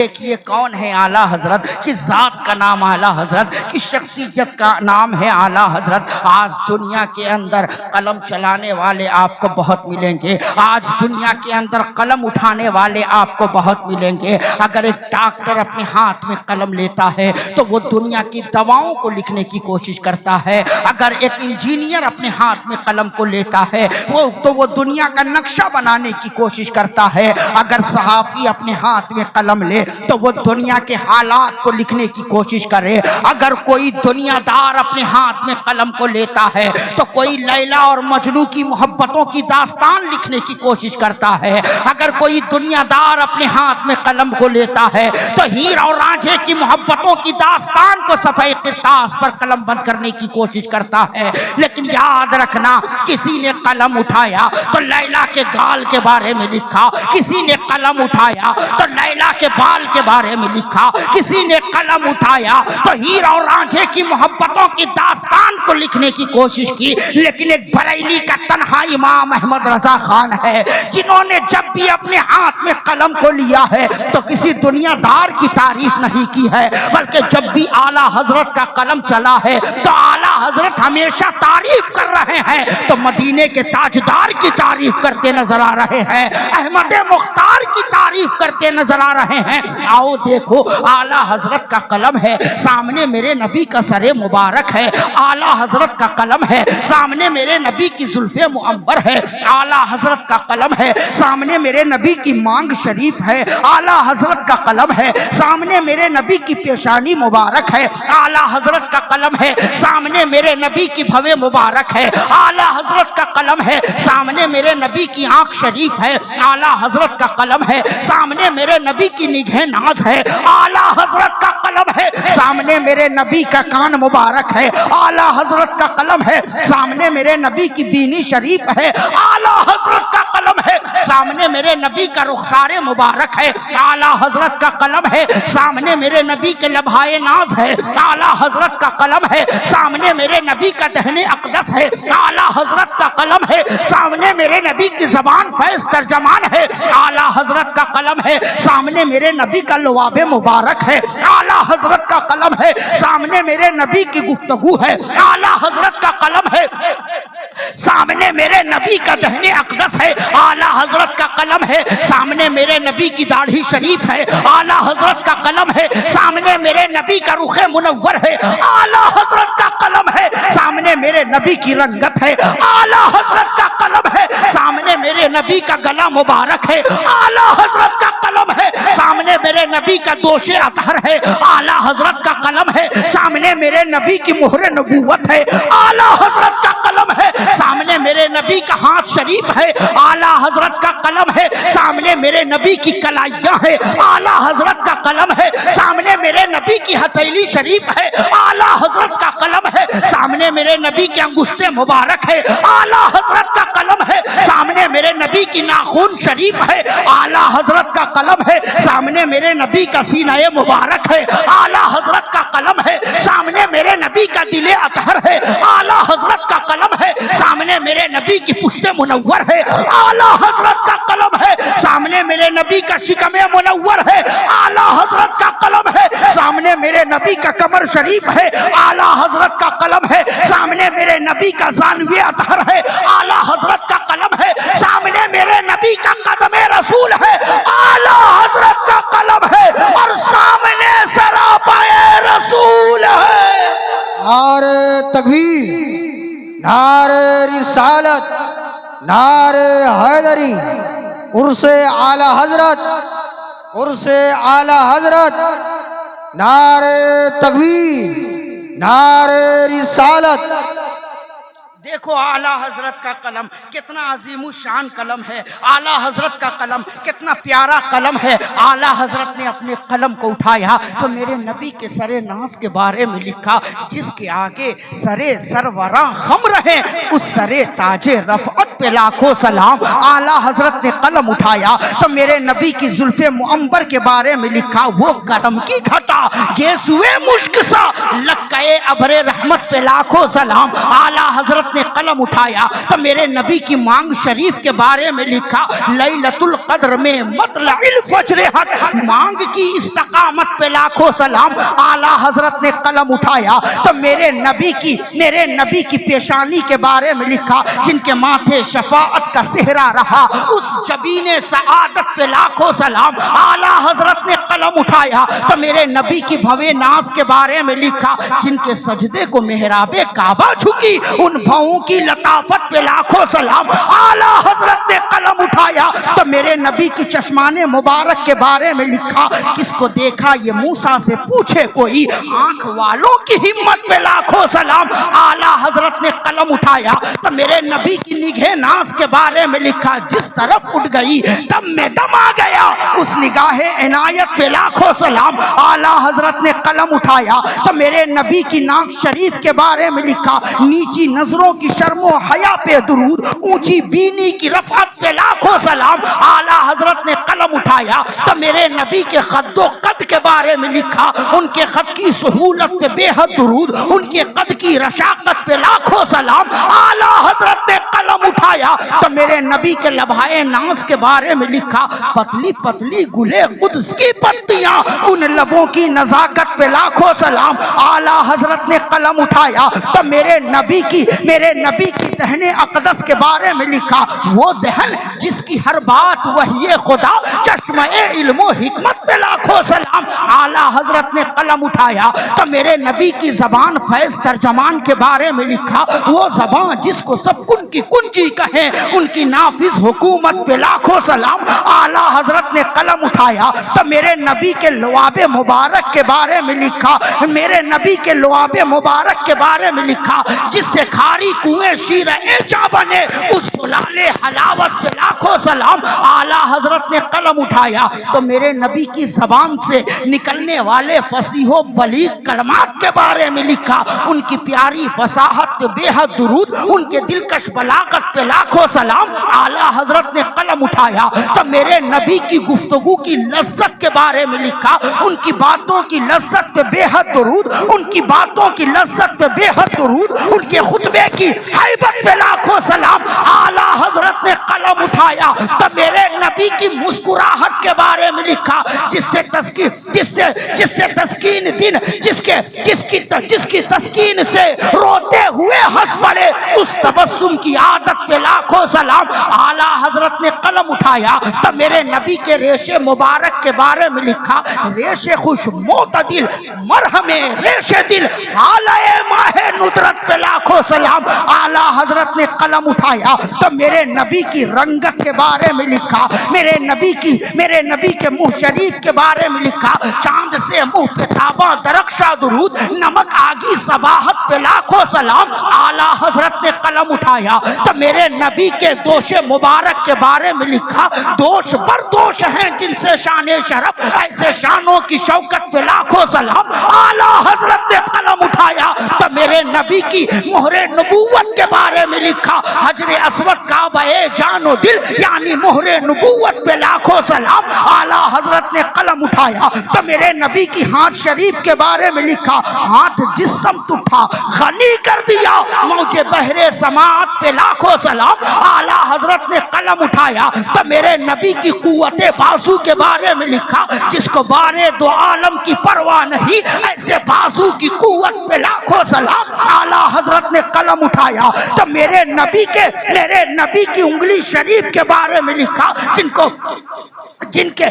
دیکھیے کون ہے اعلیٰ حضرت، کی ذات کا نام اعلیٰ حضرت، کی شخصیت کا نام ہے اعلیٰ حضرت۔ آج دنیا کے اندر قلم چلانے والے آپ کو بہت ملیں گے، آج دنیا کے اندر قلم اٹھانے والے آپ کو بہت ملیں گے۔ اگر ایک ڈاکٹر اپنے ہاتھ میں قلم لیتا ہے تو وہ دنیا کی دواؤں کو لکھنے کی کوشش کرتا ہے۔ اگر ایک انجینئر اپنے ہاتھ میں قلم کو لیتا ہے تو وہ دنیا کا نقشہ بنانے کی کوشش کرتا ہے۔ اگر صحافی اپنے ہاتھ میں قلم لے تو وہ دنیا کے حالات کو لکھنے کی کوشش کرے۔ اگر کوئی دنیا دار اپنے ہاتھ میں قلم کو لیتا ہے تو کوئی لیلا اور مجنوں کی محبتوں کی داستان لکھنے کی کوشش کرتا ہے۔ اگر کوئی دنیا دار اپنے ہاتھ میں قلم کو لیتا ہے تو ہیر اور رانجھے کی محبتوں کی داستان کو صفحہ کرتاس پر قلم بند کرنے کی کوشش کرتا ہے۔ لیکن یاد رکھنا، کسی نے قلم اٹھایا تو لیلا کے گال کے بارے میں لکھا، کسی نے قلم اٹھایا تو لیلا کے بال کے بارے میں لکھا، کسی نے قلم اٹھایا تو ہیر اور رانجھے کی محبتوں کی داستان کو لکھنے کی کوشش کی۔ لیکن ایک بریلی کا تنہا امام احمد رضا خان ہے جنہوں نے جب بھی اپنے ہاتھ میں قلم کو لیا ہے تو کسی دنیا دار کی تعریف نہیں کی ہے، بلکہ جب بھی اعلیٰ حضرت کا قلم چلا ہے تو اعلیٰ حضرت ہمیشہ تعریف کر رہے ہیں تو مدینے کے تاجدار کی تعریف کرتے نظر آ رہے ہیں، احمد مختار کی تعریف کرتے نظر آ رہے ہیں۔ آؤ دیکھو، اعلیٰ حضرت کا قلم ہے، سامنے میرے نبی کا سر مبارک ہے، اعلیٰ حضرت کا قلم ہے، سامنے میرے نبی کی زلف معنبر ہے، اعلیٰ حضرت کا قلم ہے، سامنے میرے نبی کی مانگ شریف ہے، اعلیٰ حضرت کا قلم ہے، سامنے میرے نبی کی پیشانی مبارک ہے، اعلیٰ حضرت کا قلم ہے، سامنے میرے نبی کی بھوے مبارک ہے، اعلیٰ حضرت کا قلم ہے، سامنے میرے نبی کی آنکھ شریف ہے، اعلیٰ حضرت کا قلم ہے، سامنے میرے نبی کی نگہ ناز ہے، اعلیٰ حضرت کا قلم ہے، سامنے میرے نبی کا کان مبارک ہے، اعلیٰ حضرت کا قلم ہے، سامنے میرے نبی کی بینی شریف ہے، اعلیٰ حضرت کا قلم ہے، سامنے میرے نبی کا رخسار مبارک ہے، اعلیٰ حضرت کا قلم ہے، سامنے میرے نبی کے لبھائے ناز ہے، اعلیٰ حضرت کا قلم ہے، سامنے میرے نبی کا دہن اقدس ہے، اعلیٰ حضرت کا قلم ہے، سامنے میرے نبی کی زبان فیض ترجمان ہے، اعلیٰ حضرت کا قلم ہے، سامنے میرے نبی کا لواب مبارک ہے، اعلیٰ حضرت کا قلم ہے، سامنے میرے نبی کی گفتگو ہے، اعلیٰ حضرت کا قلم ہے، سامنے میرے نبی کا دہن اقدس ہے، اعلیٰ حضرت کا قلم ہے، سامنے میرے نبی کی داڑھی شریف ہے، اعلیٰ حضرت کا قلم ہے، سامنے میرے نبی کا رخ منور ہے، اعلیٰ حضرت کا قلم ہے، سامنے میرے نبی کی رنگت ہے، اعلیٰ حضرت کا قلم ہے، سامنے میرے نبی کا گلا مبارک ہے، اعلیٰ حضرت کا قلم ہے، سامنے میرے نبی کا دوش اطہر ہے، اعلیٰ حضرت کا قلم ہے، سامنے میرے نبی کی مہر نبوت ہے، اعلیٰ حضرت کا قلم ہے، سامنے میرے نبی کا ہاتھ شریف ہے، اعلیٰ حضرت کا قلم ہے، سامنے میرے نبی کی کلائیاں ہے، اعلیٰ حضرت کا قلم ہے، سامنے میرے نبی کی ہتھیلی شریف ہے، اعلیٰ حضرت کا قلم ہے، سامنے میرے نبی کے انگشتے مبارک ہے، اعلیٰ حضرت کا قلم ہے، سامنے میرے نبی کی ناخن شریف ہے، اعلیٰ حضرت کا قلم ہے، سامنے میرے نبی کا سینہ مبارک ہے، اعلیٰ حضرت کا قلم ہے، سامنے میرے نبی کا دل اطہر ہے، اعلیٰ حضرت کا قلم ہے، سامنے میرے نبی کی پشت منور ہے، اعلیٰ حضرت کا قلم ہے، سامنے میرے نبی کا شکم منور ہے، اعلیٰ حضرت کا قلم ہے، سامنے میرے نبی کا کمر شریف ہے، اعلیٰ حضرت کا قلم ہے، سامنے میرے نبی کا زانوی اطہر ہے، اعلیٰ حضرت کا قلم ہے، سامنے میرے نبی کا قدم رسول ہے، اعلیٰ حضرت کا قلم ہے، اور سامنے سراپائے رسول ہے۔ نعرہ تکبیر، نعرہ رسالت، نعرہ حیدری، عرس اعلی حضرت، عرس اعلی حضرت، نعرہ تکبیر، نعرہ رسالت۔ دیکھو اعلیٰ حضرت کا قلم کتنا عظیم الشان قلم ہے، اعلیٰ حضرت کا قلم کتنا پیارا قلم ہے۔ اعلیٰ حضرت نے اپنے قلم کو اٹھایا تو میرے نبی کے سر ناز کے بارے میں لکھا، جس کے آگے سرے سروراں خم رہے اس سرے تاج رفعت پہ لاکھوں سلام۔ اعلیٰ حضرت نے قلم اٹھایا تو میرے نبی کی زلف معنبر کے بارے میں لکھا، وہ کرم کی گھٹا گیسوئے مشک سا لکے ابر رحمت پہ لاکھوں سلام۔ اعلیٰ حضرت نے نے قلم اٹھایا تو میرے نبی کی مانگ شریف کے بارے میں لکھا، لیلۃ القدر میں مطلع الفجر حق، مانگ کی استقامت پہ لاکھوں سلام۔ اعلیٰ حضرت نے قلم اٹھایا تو میرے نبی کی پیشانی کے بارے میں لکھا، جن کے ماتھے شفاعت کا صحرا رہا، اس جبین سعادت پہ لاکھوں سلام۔ اعلیٰ حضرت نے قلم اٹھایا تو میرے نبی کی بھوے ناز کے بارے میں لکھا، جن کے سجدے کو محراب کعبہ جھکی، ان بھووں کی لطافت پہ لاکھوں سلام۔ اعلیٰ حضرت نے قلم اٹھایا تو میرے نبی کی چشمان مبارک کے بارے میں لکھا، کس کو دیکھا یہ موسیٰ سے پوچھے کوئی، آنکھ والوں کی ہمت پہ لاکھوں سلام۔ اعلیٰ حضرت نے قلم اٹھایا تو میرے نبی کی نگہ ناز کے بارے میں لکھا، جس طرف اٹھ گئی دم میں دم آ گیا، اس نگاہ عنایت پہ لاکھوں سلام۔ اعلیٰ حضرت نے قلم اٹھایا تو میرے نبی کی ناک شریف کے بارے میں لکھا، نیچی نظروں کی شرم و حیا پہ درود، اونچی بینی کی رفعت پہ لاکھوں سلام۔ اعلیٰ حضرت نے قلم اٹھایا تو میرے نبی کے قد و قد کے بارے میں لکھا، ان کے قد کی سہولت پہ بے حد درود، ان کے قد کی رشاقت پہ لاکھوں سلام۔ اعلیٰ حضرت نے قلم اٹھایا تو میرے نبی کے لبھائے ناز کے بارے میں لکھا، پتلی پتلی گلے قدس کی پتیاں، ان لبوں کی نزاکت پہ لاکھوں سلام۔ اعلیٰ حضرت نے قلم اٹھایا تو میرے نبی کی دہن اقدس کے بارے میں لکھا، وہ دہن جس کی ہر بات وحی خدا، چشمہ علم و حکمت پہ لاکھوں سلام۔ اعلیٰ حضرت نے قلم اٹھایا تو میرے نبی کی زبان فیض ترجمان کے بارے میں لکھا، وہ زبان جس کو سب کن کی کنجی کہیں، ان کی نافذ حکومت پہ لاکھوں سلام۔ اعلیٰ حضرت نے قلم اٹھایا تو میرے نبی کے لعاب مبارک کے بارے میں لکھا، میرے نبی کے لعاب مبارک کے بارے میں لکھا، جس سے کھاری کنویں شیرہ جا بنے، اس زلال حلاوت پہ لاکھوں سلام۔ اعلیٰ حضرت نے قلم اٹھایا تو میرے نبی کی زبان سے نکلنے والے فصیح و بلیغ کلمات کے بارے میں لکھا، ان کی پیاری فصاحت پہ بے حد درود، ان کے دلکش بلاغت پہ لاکھوں سلام۔ اعلیٰ حضرت نے قلم اٹھایا تو میرے نبی کی گفتگو کی لذت کے بارے میں لکھا، ان کی باتوں کی لذت پہ بے حد درود، ان کی باتوں کی لذت پہ بے حد درود، ان کے خطبے کی ہیبت پہ لاکھوں سلام۔ اعلیٰ حضرت نے قلم اٹھایا تو میرے نبی کی مسکراہٹ کے بارے میں لکھا، جس سے تسکین دن، جس کی تسکین سے روتے ہوئے ہنس پڑے، اس تبسم کی عادت پہ لاکھوں سلام۔ اعلیٰ حضرت نے قلم اٹھایا تو میرے نبی کے ریشے مبارک کے بارے میں لکھا، ریشے خوش معتدل مرہم ریشے دل، حالہ ماہ ندرت پہ لاکھوں سلام۔ اعلیٰ حضرت نے قلم اٹھایا تو میرے نبی کی رنگت کے بارے میں لکھا، میرے نبی کے منہ شریف کے بارے میں لکھا، چاند سے منہ پہ تاباں درخشاں درود، نمک آگی صباحت پہ لاکھوں سلام۔ اعلیٰ حضرت نے قلم اٹھایا تو میرے نبی کے دوش مبارک کے بارے میں لکھا، دوش بردوش ہیں جن سے شان شرف، ایسے شانوں کی شوکت پہ لاکھوں سلام۔ اعلیٰ حضرت نے قلم اٹھایا تو میرے نبی کی مہر نبوت کے بارے میں لکھا، حجر اسود کعبہ جان و دل، یعنی مہر نبوت پہ لاکھوں سلام۔ اعلیٰ حضرت نے قلم اٹھایا تو میرے نبی کی ہاتھ شریف کے بارے میں لکھا، ہاتھ جس سمت اٹھا غنی کر دیا، موج بحر سماعت پہ لاکھوں سلام۔ اعلیٰ حضرت نے قلم اٹھایا تو میرے نبی کی قوت بازو کے بارے میں لکھا، جس کو بارے دو عالم کی پرواہ نہیں، ایسے بازو کی قوت پہ لاکھوں سلام۔ اعلیٰ حضرت نے قلم اٹھایا تو میرے نبی کی انگلی شریف کے بارے میں لکھا، جن کے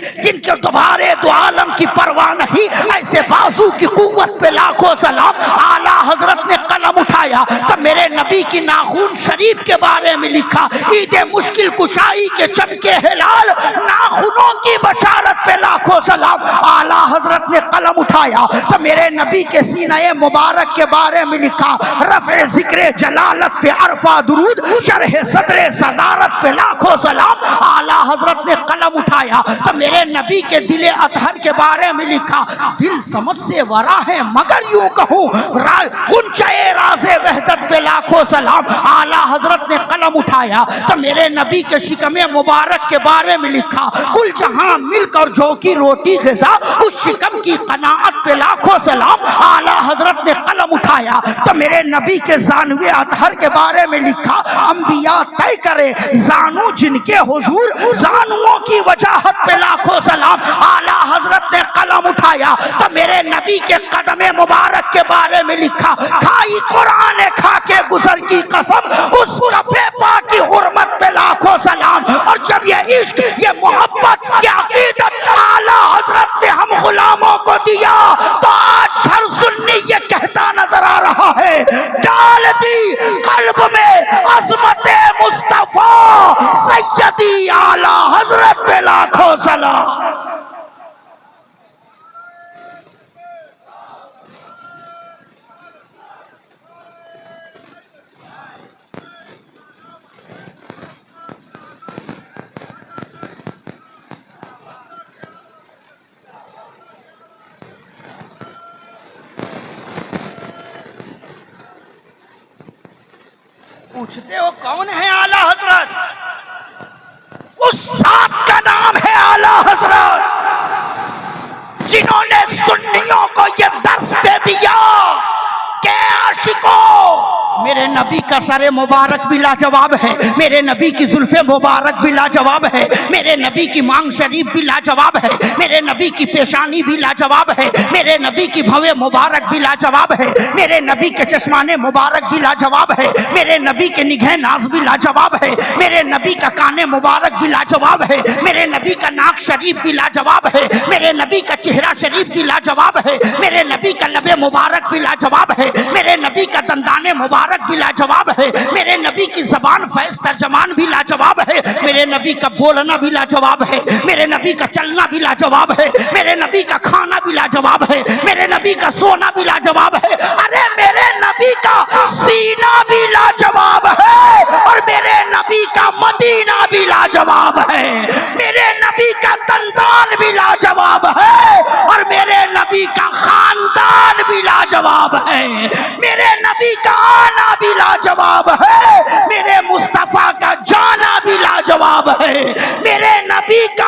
دوبارے دو عالم کی پرواہ نہیں، ایسے بازو کی قوت پہ لاکھوں سلام۔ اعلیٰ حضرت نے قلم اٹھایا تو میرے نبی کی ناخون شریف کے بارے میں لکھا، عید مشکل کشائی کے چمکے ہلال، ناخنوں کی بشارت پہ لاکھوں سلام۔ اعلیٰ حضرت نے قلم اٹھایا تو میرے نبی کے سینہ مبارک کے بارے میں لکھا، رفع ذکر جلالت پہ عرفہ درود، شرح صدر صدارت پہ لاکھوں سلام۔ اعلیٰ حضرت نے قلم اٹھایا تو میرے نبی کے دل اطہر کے بارے میں لکھا، دل سمجھ سے ورا ہے مگر یوں کہوں گنچے راز وحدت پہ لاکھوں سلام۔ اعلیٰ حضرت نے قلم اٹھایا تو میرے نبی کے شکم مبارک کے بارے میں لکھا، کل جہاں مل کر جو کی روٹی غذا، اس شکم کی قناعت پہ لاکھوں سلام۔ اعلیٰ حضرت نے قلم قلم اٹھایا تو میرے نبی کے زانوے اطہر کے بارے میں لکھا، انبیاء طے کرے زانو جن کے حضور، زانوؤں کی وجاہت پہ لاکھوں سلام۔ اعلیٰ حضرت نے قلم اٹھایا تو میرے نبی کے قدم مبارک کے بارے میں لکھا، کھائی قرآن کھا کے گزر کی قسم، اس کفے پاک کی حرمت پہ لاکھوں سلام۔ اور جب یہ عشق، یہ محبت، یہ عقیدت اعلیٰ حضرت نے ہم غلاموں کو دیا تو آج ہر سنی یہ کہتا نظر آ رہا ہے، ڈال دی قلب میں عظمت مصطفیٰ سیدی اعلیٰ حضرت پہ لاکھوں سلام۔ پوچھتے ہو کون ہے اعلیٰ حضرت؟ اس ذات کا نام ہے اعلیٰ حضرت، جنہوں نے سنیوں کو یہ درس دے دیا کہ عاشقوں، میرے نبی کا سر مبارک بھی لاجواب ہے، میرے نبی کی زلف مبارک بھی لاجواب ہے، میرے نبی کی مانگ شریف بھی لاجواب ہے، میرے نبی کی پیشانی بھی لاجواب ہے، میرے نبی کی بھوے مبارک بھی لاجواب ہے، میرے نبی کے چشمانے مبارک بھی لاجواب ہے، میرے نبی کے نگہ ناز بھی لاجواب ہے، میرے نبی کا کانے مبارک بھی لاجواب ہے، میرے نبی کا ناک شریف بھی لاجواب ہے، میرے نبی کا چہرہ شریف بھی لاجواب ہے، میرے نبی کا لب مبارک بھی لاجواب ہے، میرے نبی کا دندان مبارک بھی لاجواب ہے، میرے نبی کی زبان فیض ترجمان بھی لاجواب ہے، میرے نبی کا بولنا بھی لاجواب ہے، میرے نبی کا چلنا بھی لاجواب ہے، میرے نبی کا کھانا بھی لاجواب ہے، میرے نبی کا سونا بھی لاجواب ہے، ارے میرے نبی کا سینہ بھی لاجواب ہے، اور میرے نبی کا مدینہ بھی لاجواب ہے، میرے نبی کا دندان بھی لاجواب ہے، اور میرے نبی کا خاندان بھی لاجواب ہے، میرے نبی کا آنا بھی لاجواب ہے، میرے مصطفیٰ کا جانا بھی لاجواب ہے، میرے نبی کا